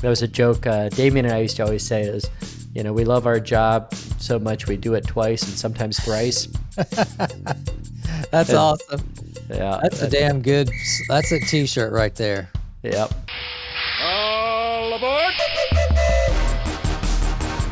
That was a joke Damien and I used to always say is, we love our job so much we do it twice and sometimes thrice. That's And, awesome. yeah. That's a damn good, that's a t-shirt right there. Yep. All aboard!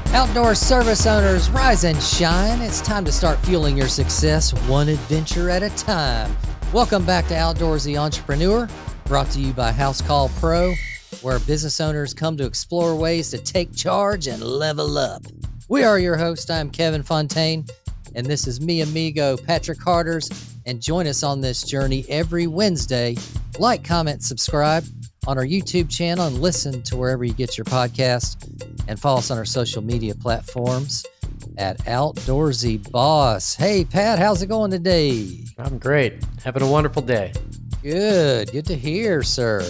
Outdoor service owners, rise and shine. It's time to start fueling your success one adventure at a time. Welcome back to Outdoorsy Entrepreneur, brought to you by House Call Pro, where business owners come to explore ways to take charge and level up. We are your host. I'm Kevin Fontaine, and this is mi amigo Patrick Harders. And join us on this journey every Wednesday. Like, comment, subscribe on our YouTube channel, and listen to wherever you get your podcast. And follow us on our social media platforms at Outdoorsy Boss. Hey, Pat, how's it going today? I'm great. Having a wonderful day. Good to hear, sir.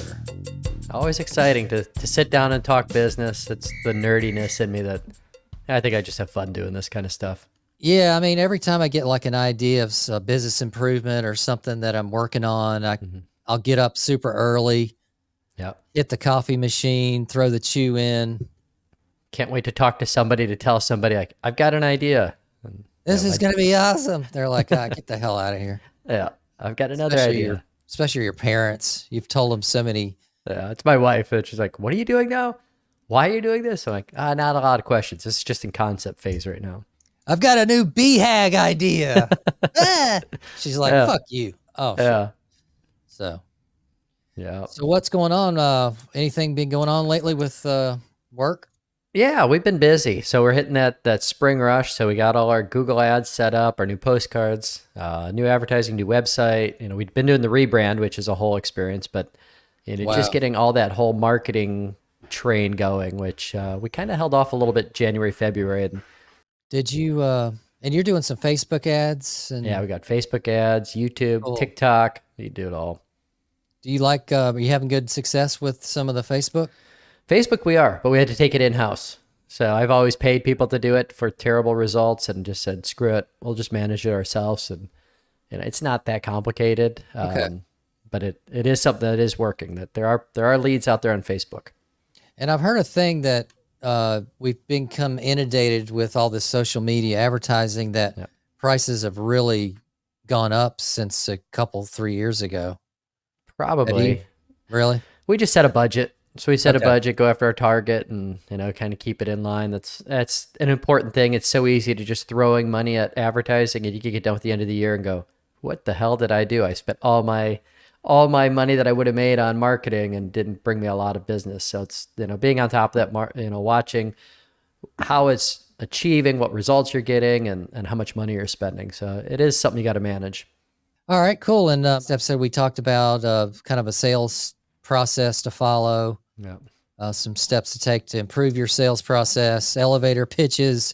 Always exciting to sit down and talk business. It's the nerdiness in me that I think I just have fun doing this kind of stuff. Yeah, I mean, every time I get like an idea of a business improvement or something that I'm working on, I'll get up super early, hit the coffee machine, throw the chew in. Can't wait to talk to somebody, to tell somebody, like, I've got an idea. And, this is going to be awesome. They're like, get the hell out of here. Yeah, I've got another idea. Especially your parents. You've told them so many. Yeah, it's my wife. And she's like, what are you doing now? Why are you doing this? I'm like, not a lot of questions. This is just in concept phase right now. I've got a new BHAG idea. She's like, fuck you. Oh, yeah. So, yeah. So what's going on? Anything been going on lately with work? Yeah, we've been busy. So we're hitting that spring rush. So we got all our Google ads set up, our new postcards, new advertising, new website. We've been doing the rebrand, which is a whole experience, but just getting all that whole marketing train going, which we kind of held off a little bit January, February. And did you, and you're doing some Facebook ads? Yeah, we got Facebook ads, YouTube, TikTok. You do it all. Do you like, are you having good success with some of the Facebook? Facebook we are, but we had to take it in-house. So I've always paid people to do it for terrible results and just said, screw it, we'll just manage it ourselves. And it's not that complicated, but it is something that is working, that there are leads out there on Facebook. And I've heard a thing that we've become inundated with all this social media advertising that prices have really gone up since 3 years ago. Probably. Really? We just set a budget. So we set a budget, go after our target, and kind of keep it in line. That's an important thing. It's so easy to just throwing money at advertising, and you can get done with the end of the year and go, "What the hell did I do? I spent all my money that I would have made on marketing and didn't bring me a lot of business." So it's being on top of that, watching how it's achieving, what results you're getting, and how much money you're spending. So it is something you got to manage. All right, cool. And this episode we talked about kind of a sales process to follow. Yeah. Some steps to take to improve your sales process, elevator pitches,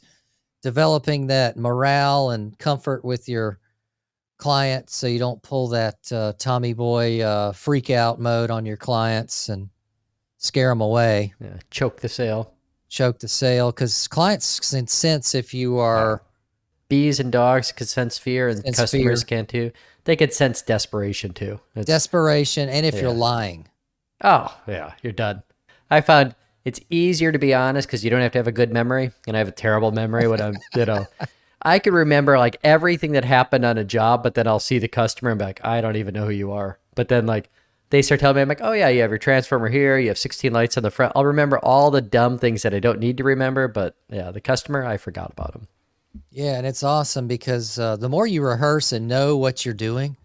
developing that morale and comfort with your client so you don't pull that Tommy boy freak out mode on your clients and scare them away. Yeah. Choke the sale. Because clients can sense if you are... Bees and dogs can sense fear, and customers can too. They can sense desperation too. Desperation, and if you're lying. Oh, yeah, you're done. I found it's easier to be honest because you don't have to have a good memory, and I have a terrible memory when I'm, I could remember like everything that happened on a job, but then I'll see the customer and be like, I don't even know who you are. But then like they start telling me, I'm like, oh yeah, you have your transformer here, you have 16 lights on the front. I'll remember all the dumb things that I don't need to remember, but yeah, the customer, I forgot about them. Yeah, and it's awesome because the more you rehearse and know what you're doing,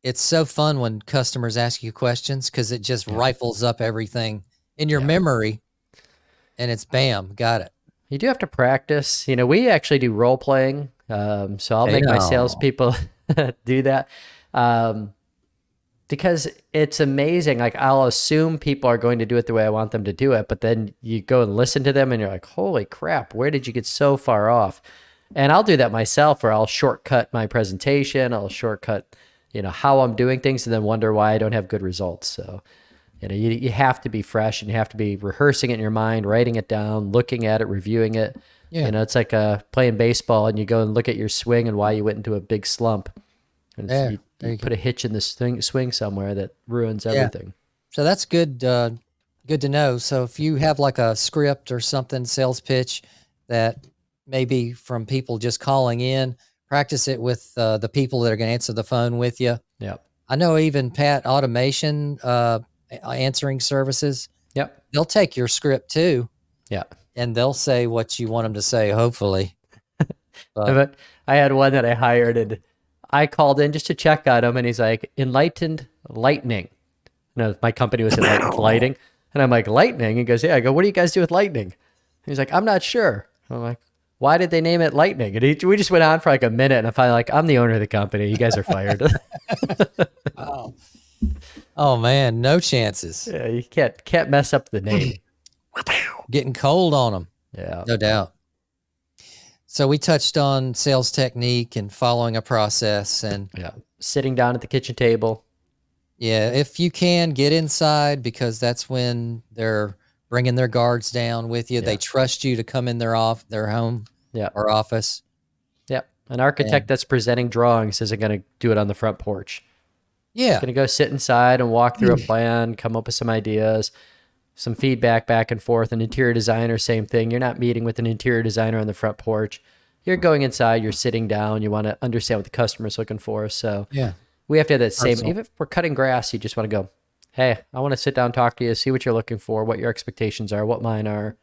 it's so fun when customers ask you questions because it just rifles up everything in your memory, and it's bam, got it. You do have to practice. We actually do role playing, so I'll make my salespeople do that because it's amazing. Like I'll assume people are going to do it the way I want them to do it, but then you go and listen to them, and you're like, holy crap, where did you get so far off? And I'll do that myself, or I'll shortcut my presentation. I'll shortcut, how I'm doing things, and then wonder why I don't have good results. So, you have to be fresh, and you have to be rehearsing it in your mind, writing it down, looking at it, reviewing it. Yeah. It's like playing baseball, and you go and look at your swing and why you went into a big slump. And you put a hitch in the swing somewhere that ruins everything. So that's good. Good to know. So if you have like a script or something, sales pitch that maybe from people just calling in, practice it with the people that are going to answer the phone with you. Yep. I know even Pat Automation answering services, Yep. they'll take your script too, Yeah. and they'll say what you want them to say, hopefully. But But I had one that I hired, and I called in just to check on him, and he's like, "Enlightened Lightning." No, my company was Enlightened Lighting, and I'm like, "Lightning?" He goes, "Yeah." I go, "What do you guys do with lightning?" He's like, "I'm not sure." I'm like, "Why did they name it Lightning?" And we just went on for like a minute, and I finally like, "I'm the owner of the company. You guys are fired." oh, oh man, no chances. Yeah, you can't mess up the name. Getting cold on them, Yeah. no doubt. So we touched on sales technique and following a process, and Yeah. Sitting down at the kitchen table. yeah, if you can get inside, because that's when they're bringing their guards down with you. Yeah. They trust you to come in their home Yeah. or office. Yep. An architect And that's presenting drawings isn't going to do it on the front porch. yeah, Going to go sit inside and walk through a plan, come up with some ideas, some feedback back and forth. An interior designer, same thing. You're not meeting with an interior designer on the front porch. You're going inside, you're sitting down, you want to understand what the customer's looking for. So yeah, we have to have that same, personal. even if we're cutting grass, you just want to go, "Hey, I want to sit down, talk to you, see what you're looking for, what your expectations are, what mine are."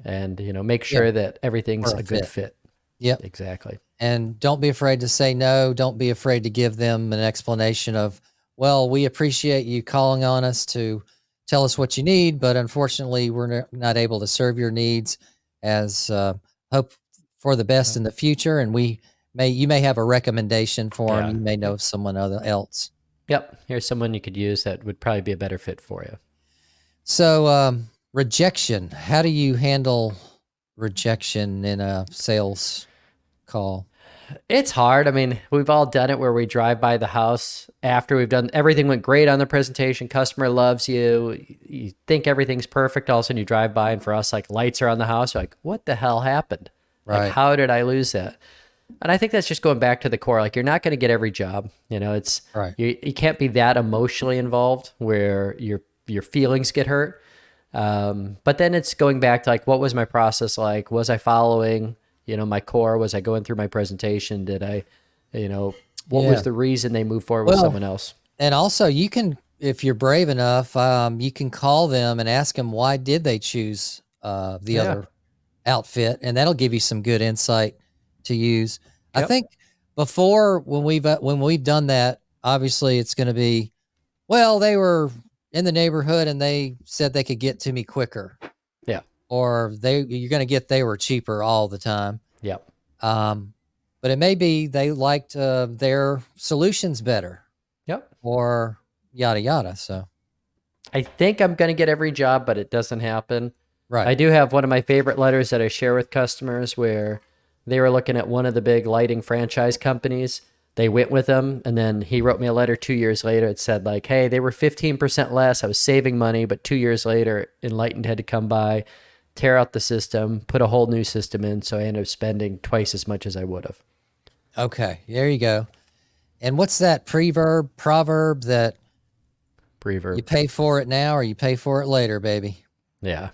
And, make Yeah, sure that everything's for a a good fit. fit. Yep. Exactly. And don't be afraid to say no. Don't be afraid to give them an explanation of, well, we appreciate you calling on us to tell us what you need, but unfortunately, we're not able to serve your needs, as hope for the best in the future. And you may have a recommendation for them. Yeah. You may know someone else. Yep. Here's someone you could use that would probably be a better fit for you. So rejection, how do you handle rejection in a sales call? It's hard. I mean, we've all done it where we drive by the house after we've done everything went great on the presentation. Customer loves you. You think everything's perfect. All of a sudden you drive by, and for us, like, lights are on the house. You're like, what the hell happened? Like, Right. how did I lose that? And I think that's just going back to the core. Like, you're not going to get every job. It's Right. you can't be that emotionally involved where your feelings get hurt. But then it's going back to, like, what was my process like? Was I following, my core? Was I going through my presentation? Did I, what Yeah. was the reason they moved forward with Well, someone else? and also you can, if you're brave enough, you can call them and ask them why did they choose the Yeah. other outfit, and that'll give you some good insight to use. I Yep. think before, when we've done that, obviously it's going to be, well, they were in the neighborhood and they said they could get to me quicker, Yeah. or you're going to get they were cheaper all the time. Yep. But it may be they liked their solutions better, Yep. or yada yada. So I think I'm going to get every job, but it doesn't happen. right. I do have one of my favorite letters that I share with customers where they were looking at one of the big lighting franchise companies. They went with them, and then he wrote me a letter 2 years later. It said, like, "Hey, they were 15% less. I was saving money, but 2 years later, Enlightened had to come by, tear out the system, put a whole new system in, so I ended up spending twice as much as I would have." Okay, there you go. And what's that proverb that Preverb. you pay for it now or you pay for it later, baby? Yeah.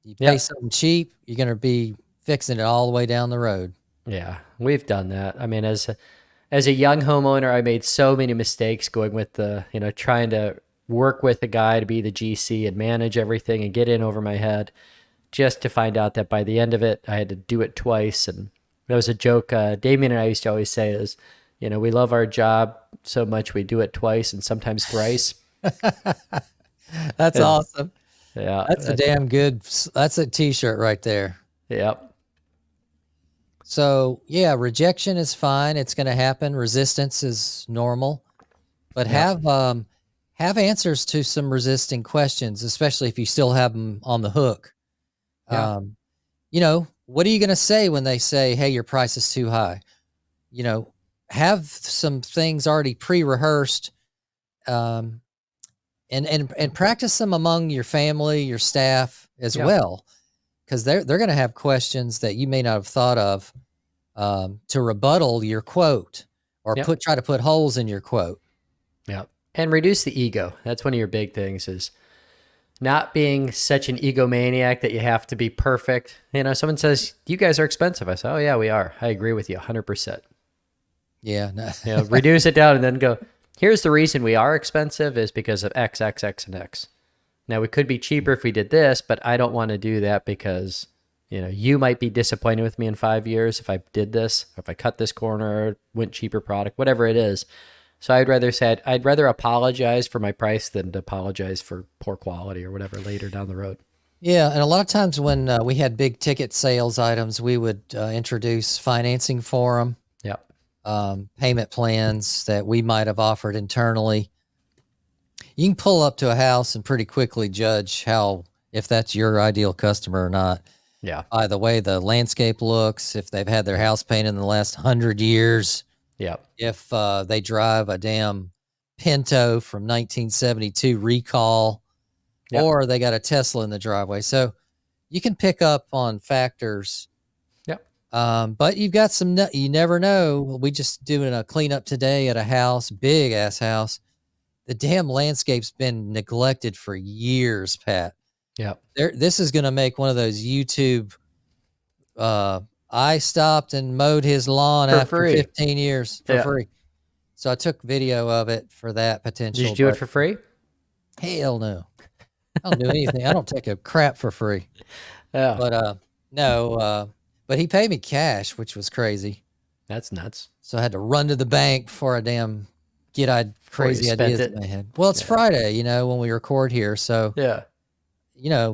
You Yeah. pay something cheap, you're going to be fixing it all the way down the road. Yeah, we've done that. I mean, as a young homeowner, I made so many mistakes going with trying to work with a guy to be the GC and manage everything and get in over my head, just to find out that by the end of it, I had to do it twice. And that was a joke Damien and I used to always say is, we love our job so much we do it twice and sometimes thrice. That's And- awesome. Yeah. That's that's a t-shirt right there. Yep. So yeah, rejection is fine. It's going to happen. Resistance is normal, but Yeah. have answers to some resisting questions, especially if you still have them on the hook. Yeah. What are you going to say when they say, "Hey, your price is too high"? Have some things already pre-rehearsed, and practice them among your family, your staff as Yeah. well, because they're going to have questions that you may not have thought of, to rebuttal your quote, or Yep. try to put holes in your quote. Yeah. And reduce the ego. That's one of your big things is, not being such an egomaniac that you have to be perfect. Someone says, you guys are expensive. I say, oh yeah, we are. I agree with you 100%. Yeah. No. Reduce it down and then go, here's the reason we are expensive is because of X, X, X, and X. Now we could be cheaper if we did this, but I don't want to do that because, you might be disappointed with me in 5 years if I did this, if I cut this corner, went cheaper product, whatever it is. So I'd rather apologize for my price than to apologize for poor quality or whatever later down the road. Yeah, and a lot of times when we had big ticket sales items, we would introduce financing for them. Yep. Payment plans that we might have offered internally. You can pull up to a house and pretty quickly judge if that's your ideal customer or not. Yeah. By the way the landscape looks, if they've had their house painted in the last 100 years. Yeah. If they drive a damn Pinto from 1972 recall, Yep. or they got a Tesla in the driveway. So you can pick up on factors. Yep. But you've got you never know. We just doing a cleanup today at a house, big ass house. The damn landscape's been neglected for years, Pat. Yep. This is going to make one of those YouTube, I stopped and mowed his lawn For after free. 15 years for Yeah. free. So I took video of it for that potential. Did you do it for free? Hell no. I don't do anything. I don't take a crap for free. Yeah. But no, but he paid me cash, which was crazy. That's nuts. So I had to run to the bank for a damn crazy spent ideas it. in my head. Well, it's Friday, when we record here. So, Yeah.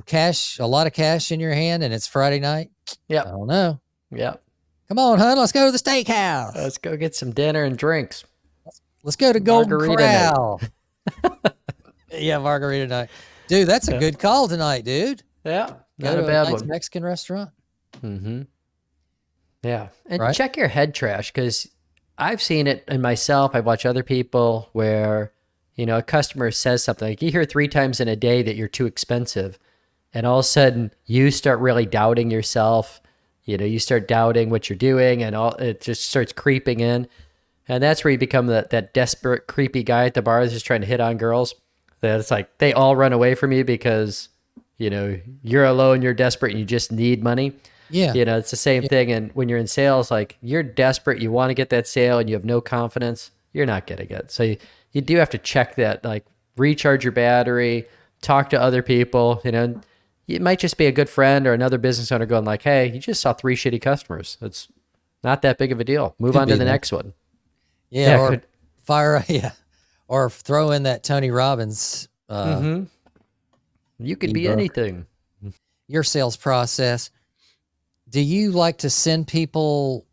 cash, a lot of cash in your hand, and it's Friday night. I Yep. don't know. Yep. Come on, hun, let's go to the steakhouse. Let's go get some dinner and drinks. Let's go to Golden Margarita night. Corral. Yeah, margarita night. Dude, that's a good call tonight, dude. Yeah. Go Not to a bad nice one. Mexican restaurant. Mm-hmm. Yeah. And Right. check your head trash, because I've seen it in myself. I watch other people where, a customer says something like you hear 3 times in a day that you're too expensive. And all of a sudden you start really doubting yourself. You start doubting what you're doing, and it just starts creeping in. And that's where you become that desperate, creepy guy at the bar that's just trying to hit on girls. That it's like they all run away from you because, you're alone, you're desperate, and you just need money. Yeah. It's the same thing. And when you're in sales, like you're desperate, you want to get that sale and you have no confidence, you're not getting it. So you do have to check that, like recharge your battery, talk to other people. It might just be a good friend or another business owner going like, hey, you just saw 3 shitty customers. It's not that big of a deal. Move Could on to be the that. next one. Yeah, or could- fire, or throw in that Tony Robbins, You could be ebook. anything. Your sales process. Do you like to send people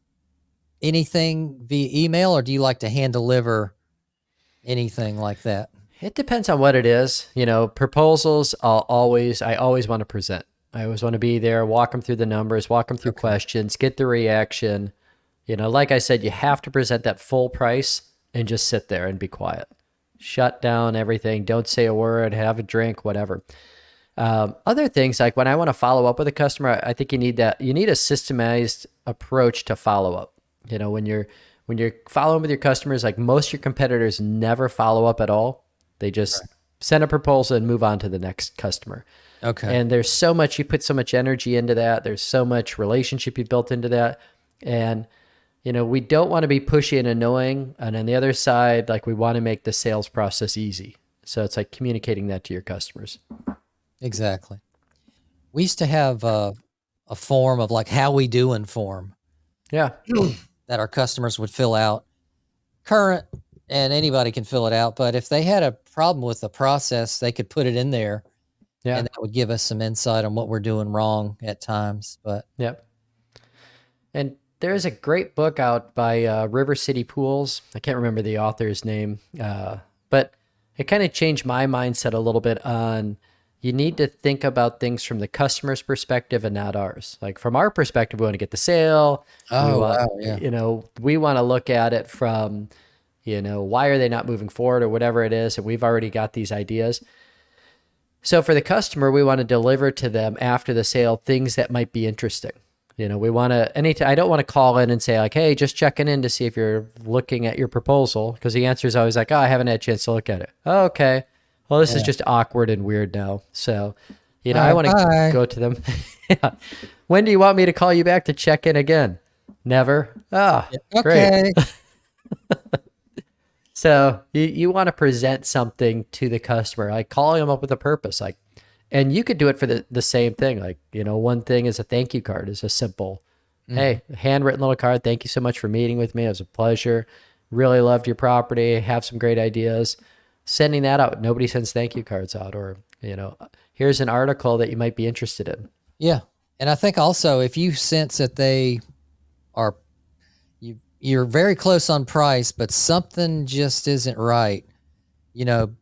anything via email, or do you like to hand deliver anything like that? It depends on what it is. Proposals, I always want to present. I always want to be there, walk them through the numbers, walk them through questions, get the reaction. Like I said, you have to present that full price and just sit there and be quiet. Shut down everything. Don't say a word, have a drink, whatever. Other things, like when I want to follow up with a customer, I think you need a systemized approach to follow up. When you're following with your customers, like most of your competitors never follow up at all. They just send a proposal and move on to the next customer. Okay. And there's so much, you put so much energy into that. There's so much relationship you built into that. And, we don't want to be pushy and annoying. And on the other side, like we want to make the sales process easy. So it's like communicating that to your customers. Exactly. We used to have a form of like how we doing form Yeah. that our customers would fill out. Current, and anybody can fill it out. But if they had a problem with the process, they could put it in there. Yeah. And that would give us some insight on what we're doing wrong at times. But Yep. And there's a great book out by River City Pools. I can't remember the author's name, but it kind of changed my mindset a little bit on you need to think about things from the customer's perspective and not ours. Like from our perspective, we want to get the sale. Oh, we want, wow, yeah. We want to look at it from, why are they not moving forward or whatever it is. And we've already got these ideas. So for the customer, we want to deliver to them after the sale things that might be interesting. We want to, I don't want to call in and say like, hey, just checking in to see if you're looking at your proposal. Because the answer is always like, oh, I haven't had a chance to look at it. Oh, okay. well, this is Yeah. just awkward and weird now. So, All I right, want to bye. go to them. Yeah. When do you want me to call you back to check in again? Never. Ah, great. Okay. So you want to present something to the customer, like calling them up with a purpose, like, and you could do it for the same thing. Like, one thing is a thank you card is a simple, Mhm. hey, handwritten little card. Thank you so much for meeting with me. It was a pleasure. Really loved your property. Have some great ideas. Sending that out. Nobody sends thank you cards out, or, here's an article that you might be interested in. Yeah. And I think also if you sense that they are you're very close on price, but something just isn't right,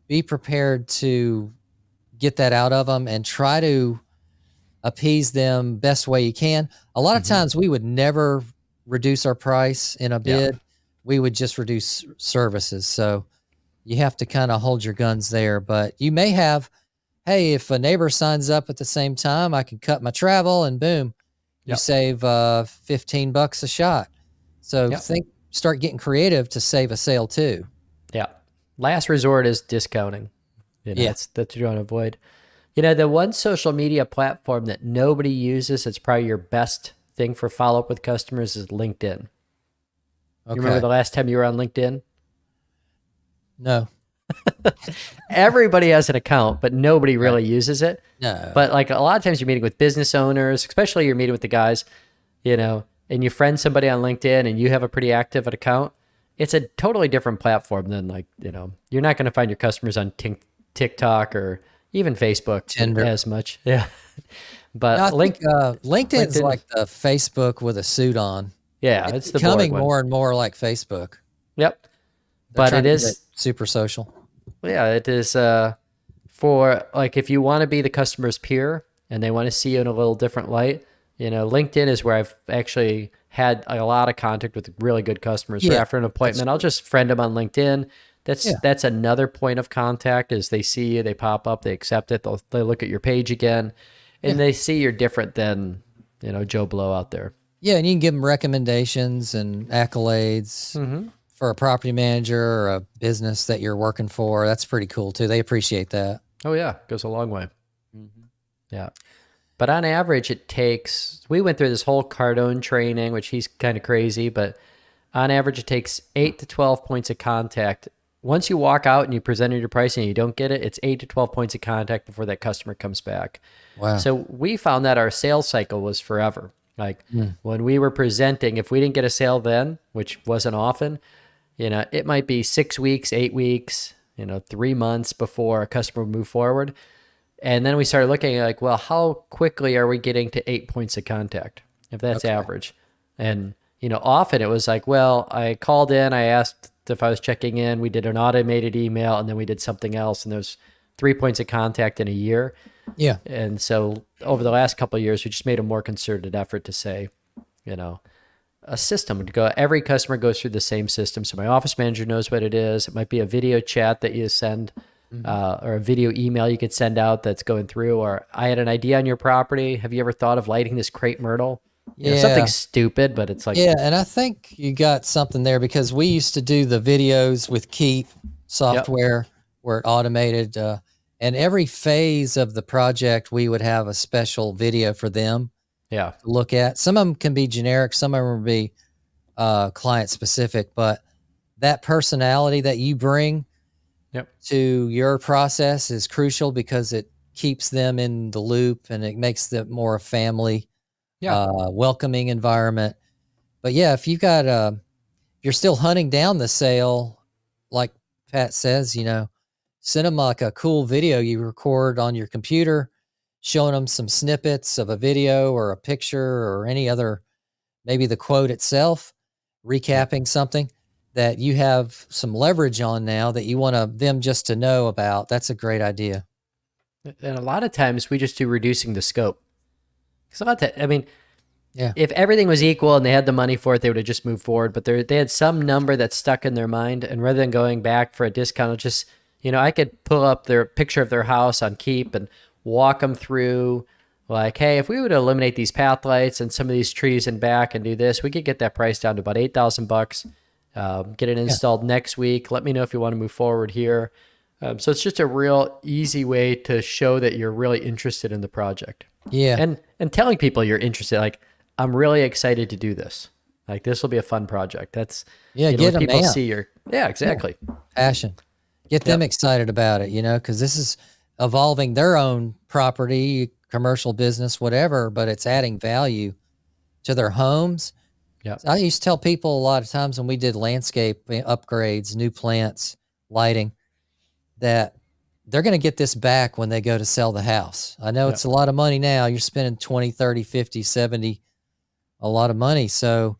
be prepared to get that out of them and try to appease them best way you can. A lot of Mhm. times we would never reduce our price in a Yeah. bid. We would just reduce services. So you have to kind of hold your guns there, but you may have, hey, if a neighbor signs up at the same time, I can cut my travel and boom, you Yep. save $15 a shot. So Yep. start getting creative to save a sale too. Yeah. Last resort is discounting. Yeah. That's what you want to avoid. The one social media platform that nobody uses, it's probably your best thing for follow up with customers, is LinkedIn. You remember Okay. the last time you were on LinkedIn? No. Everybody has an account, but nobody really uses it. No. But like a lot of times you're meeting with business owners, especially you're meeting with the guys, and you friend somebody on LinkedIn and you have a pretty active account. It's a totally different platform than you're not going to find your customers on TikTok or even Facebook Tinder. as much. Yeah. No, I But think LinkedIn's LinkedIn, like the Facebook with a suit on. yeah, It's it's the boring becoming one. more and more like Facebook. Yep. They're But trying it to get it is, super social. yeah, it is for like if you want to be the customer's peer and they want to see you in a little different light, LinkedIn is where I've actually had a lot of contact with really good customers. So Yeah, after an that's appointment, I'll just friend them on LinkedIn. Yeah. That's another point of contact is they see you, they pop up, they accept it, they look at your page again, and Yeah. they see you're different than, Joe Blow out there. Yeah, and you can give them recommendations and accolades Mm-hmm. for a property manager or a business that you're working for. That's pretty cool too. They appreciate that. Oh yeah, goes a long way. Yeah. But on average, we went through this whole Cardone training, which he's kind of crazy, but on average, it takes 8 to 12 points of contact. Once you walk out and you presented your price and you don't get it, it's 8 to 12 points of contact before that customer comes back. Wow. So we found that our sales cycle was forever. Like when we were presenting, if we didn't get a sale then, which wasn't often, it might be 6 weeks, 8 weeks, 3 months before a customer would move forward. And then we started looking at like, well, how quickly are we getting to 8 points of contact if that's Okay. average? And, often it was like, well, I called in, I asked if I was checking in, we did an automated email, and then we did something else. And there's 3 points of contact in a year. Yeah. And so over the last couple of years, we just made a more concerted effort to say, a system to go. Every customer goes through the same system. So my office manager knows what it is. It might be a video chat that you send or a video email you could send out that's going through, or I had an idea on your property. Have you ever thought of lighting this crepe myrtle? Yeah. Something stupid, but it's like, Yeah, and I think you got something there because we used to do the videos with Keep software where it automated, and every phase of the project, we would have a special video for them yeah, to look at. Some of them can be generic, some of them will be client specific, but that personality that you bring yep, to your process is crucial because it keeps them in the loop and it makes them more a family, yeah, welcoming environment. But yeah, if you got you're still hunting down the sale, like Pat says, send them like a cool video you record on your computer, showing them some snippets of a video or a picture or any other, maybe the quote itself, recapping something that you have some leverage on now that you want them just to know about. That's a great idea. And a lot of times we just do reducing the scope. Because a lot of I mean, Yeah. if everything was equal and they had the money for it, they would have just moved forward. But they had some number that stuck in their mind, and rather than going back for a discount, just I could pull up their picture of their house on Keep and walk them through. Like, hey, if we would eliminate these path lights and some of these trees in back and do this, we could get that price down to about $8,000. Get it installed next week. Let me know if you want to move forward here. So it's just a real easy way to show that you're really interested in the project. Yeah. And telling people you're interested, like, I'm really excited to do this. Like, this will be a fun project. That's, Yeah, when get them people amped. see your, yeah, exactly. Passion. Get them Yep. excited about it, because this is evolving their own property, commercial business, whatever, but it's adding value to their homes. Yep. So I used to tell people a lot of times when we did landscape upgrades, new plants, lighting, that they're going to get this back when they go to sell the house. I know Yep. it's a lot of money now. You're spending 20, 30, 50, 70, a lot of money. So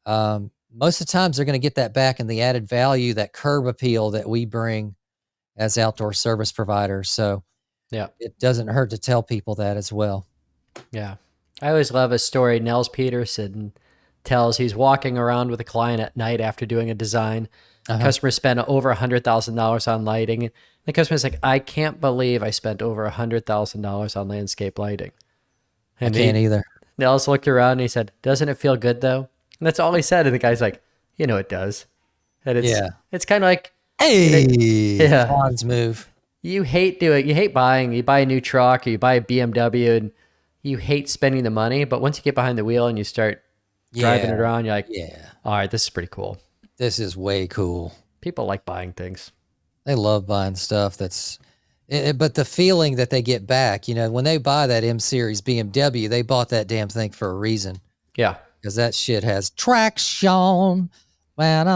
most of the times they're going to get that back in the added value, that curb appeal that we bring as outdoor service providers. So Yeah. it doesn't hurt to tell people that as well. Yeah. I always love a story Nels Peterson tells. He's walking around with a client at night after doing a design. Customer spent over $100,000 on lighting. The customer's like, I can't believe I spent over $100,000 on landscape lighting. I can't either. Nels looked around and he said, doesn't it feel good though? And that's all he said. And the guy's like, it does. And it's kind of like, Hey, yeah. Fonz move. You hate buying, you buy a new truck or you buy a BMW and you hate spending the money. But once you get behind the wheel and you start driving it around, you're like, all right, this is pretty cool. This is way cool. People like buying things. They love buying stuff but the feeling that they get back, when they buy that M Series BMW, they bought that damn thing for a reason. Yeah. Because that shit has traction. But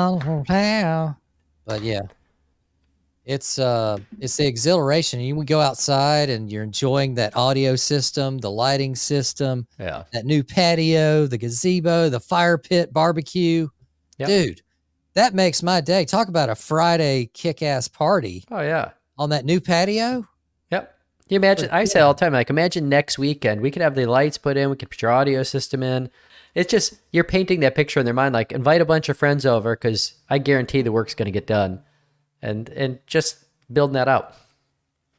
yeah, it's the exhilaration. You would go outside and you're enjoying that audio system, the lighting system, that new patio, the gazebo, the fire pit barbecue. Yep. Dude, that makes my day. Talk about a Friday kick-ass party. Oh, yeah. On that new patio. Yep. You imagine, I say all the time, like, imagine next weekend, we could have the lights put in, we could put your audio system in. It's just, you're painting that picture in their mind, like, invite a bunch of friends over because I guarantee the work's going to get done. And just building that out.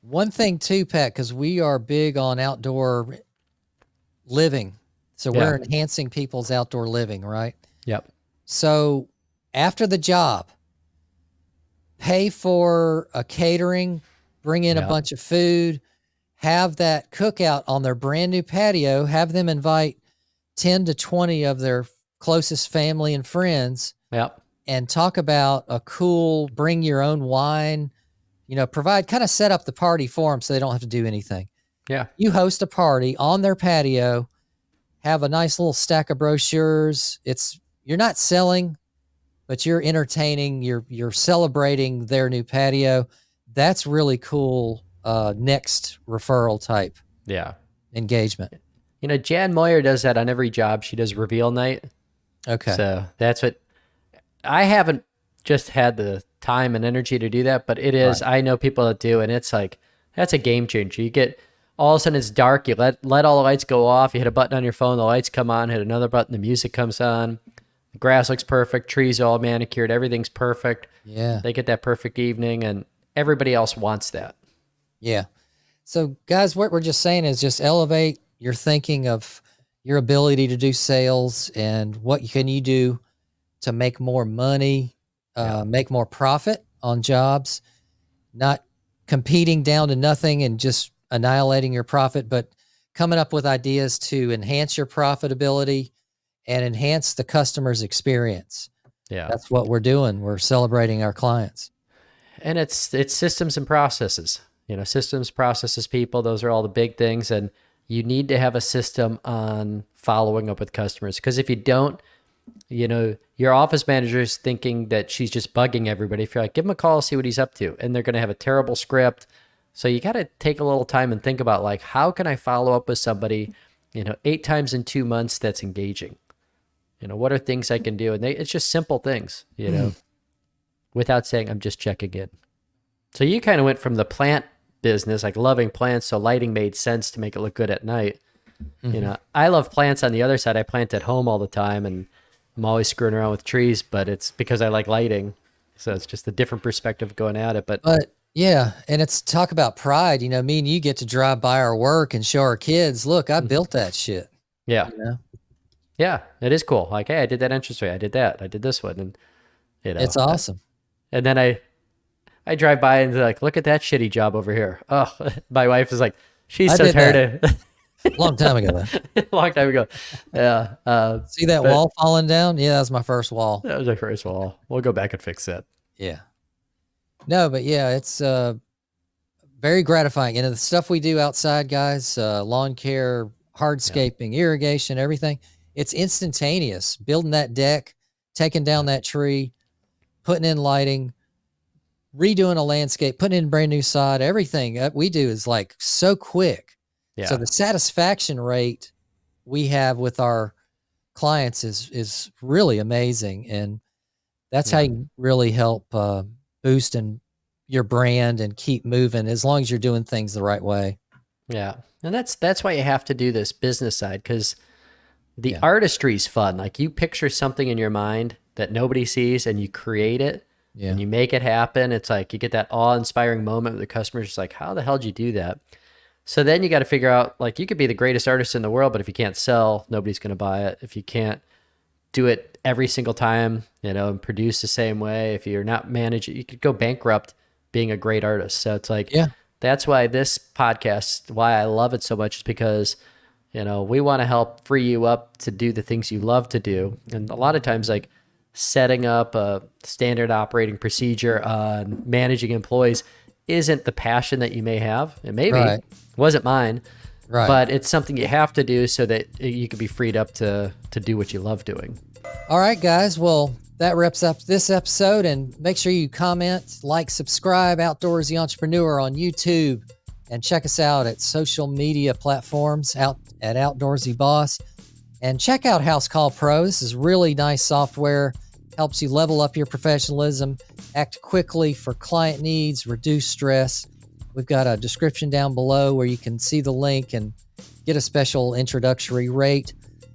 One thing too, Pat, because we are big on outdoor living. So we're enhancing people's outdoor living, right? Yep. So after the job, pay for a catering, bring in a bunch of food, have that cookout on their brand new patio, have them invite 10 to 20 of their closest family and friends. Yep. And talk about a cool, bring your own wine, provide, kind of set up the party for them so they don't have to do anything. Yeah. You host a party on their patio, have a nice little stack of brochures. You're not selling, but you're entertaining, you're celebrating their new patio. That's really cool. Next referral type. Yeah. Engagement. Jan Moyer does that on every job. She does reveal night. Okay. So that's what I haven't just had the time and energy to do that, but it is, I know people that do. And it's like, that's a game changer. You get, all of a sudden it's dark. You let all the lights go off. You hit a button on your phone. The lights come on, hit another button. The music comes on. The grass looks perfect. Trees all manicured. Everything's perfect. Yeah. They get that perfect evening and everybody else wants that. Yeah. So guys, what we're just saying is just elevate your thinking of your ability to do sales and what can you do to make more money, make more profit on jobs, not competing down to nothing and just annihilating your profit, but coming up with ideas to enhance your profitability and enhance the customer's experience. Yeah. That's what we're doing. We're celebrating our clients. And it's systems and processes. Systems, processes, people, those are all the big things. And you need to have a system on following up with customers. Because if you don't, your office manager is thinking that she's just bugging everybody. If you're like, give him a call, see what he's up to. And they're going to have a terrible script. So you got to take a little time and think about, like, how can I follow up with somebody, 8 times in 2 months that's engaging? What are things I can do? And it's just simple things, without saying I'm just checking in. So you kind of went from the plant business, like loving plants, so lighting made sense to make it look good at night. Mm-hmm. I love plants on the other side. I plant at home all the time, and I'm always screwing around with trees, but it's because I like lighting. So it's just a different perspective going at it. But yeah, and it's talk about pride. Me and you get to drive by our work and show our kids, look, I built that shit. Yeah. Yeah, it is cool. Like, hey, I did that entranceway. I did that. I did this one. And, it's awesome. And then I drive by and they're like, look at that shitty job over here. Oh, my wife is like, she's I so did tired of Long time ago, though. a long time ago. Yeah. See that But- wall falling down? Yeah, that was my first wall. That was my first wall. We'll go back and fix that. Yeah. No, but yeah, it's very gratifying. And the stuff we do outside, guys, lawn care, hardscaping, irrigation, everything, it's instantaneous. Building that deck, taking down that tree, putting in lighting, redoing a landscape, putting in brand new sod, everything that we do is like so quick. Yeah. So the satisfaction rate we have with our clients is really amazing. And that's how you really help boost your brand and keep moving as long as you're doing things the right way. Yeah. And that's why you have to do this business side, because the artistry is fun. Like you picture something in your mind that nobody sees and you create it and you make it happen. It's like you get that awe-inspiring moment where the customer's just like, how the hell did you do that? So then you got to figure out, like, you could be the greatest artist in the world, but if you can't sell, nobody's going to buy it. If you can't do it every single time, and produce the same way, if you're not managing, you could go bankrupt being a great artist. So it's like, that's why this podcast, why I love it so much, is because, we want to help free you up to do the things you love to do. And a lot of times, like setting up a standard operating procedure on managing employees isn't the passion that you may have. It may be, wasn't mine, but it's something you have to do so that you can be freed up to do what you love doing. All right, guys. Well, that wraps up this episode, and make sure you comment, like, subscribe, Outdoorsy Entrepreneur on YouTube, and check us out at social media platforms out at Outdoorsy Boss, and check out House Call Pro. This is really nice software, helps you level up your professionalism, act quickly for client needs, reduce stress. We've got a description down below where you can see the link and get a special introductory rate.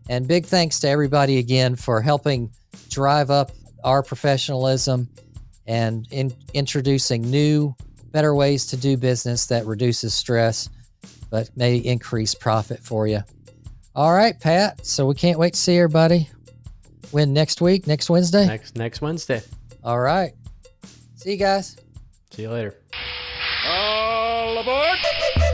And big thanks to everybody again for helping drive up our professionalism and introducing new, better ways to do business that reduces stress, but may increase profit for you. All right, Pat. So we can't wait to see everybody. When next week, next Wednesday? Next Wednesday. All right. See you guys. See you later. All aboard!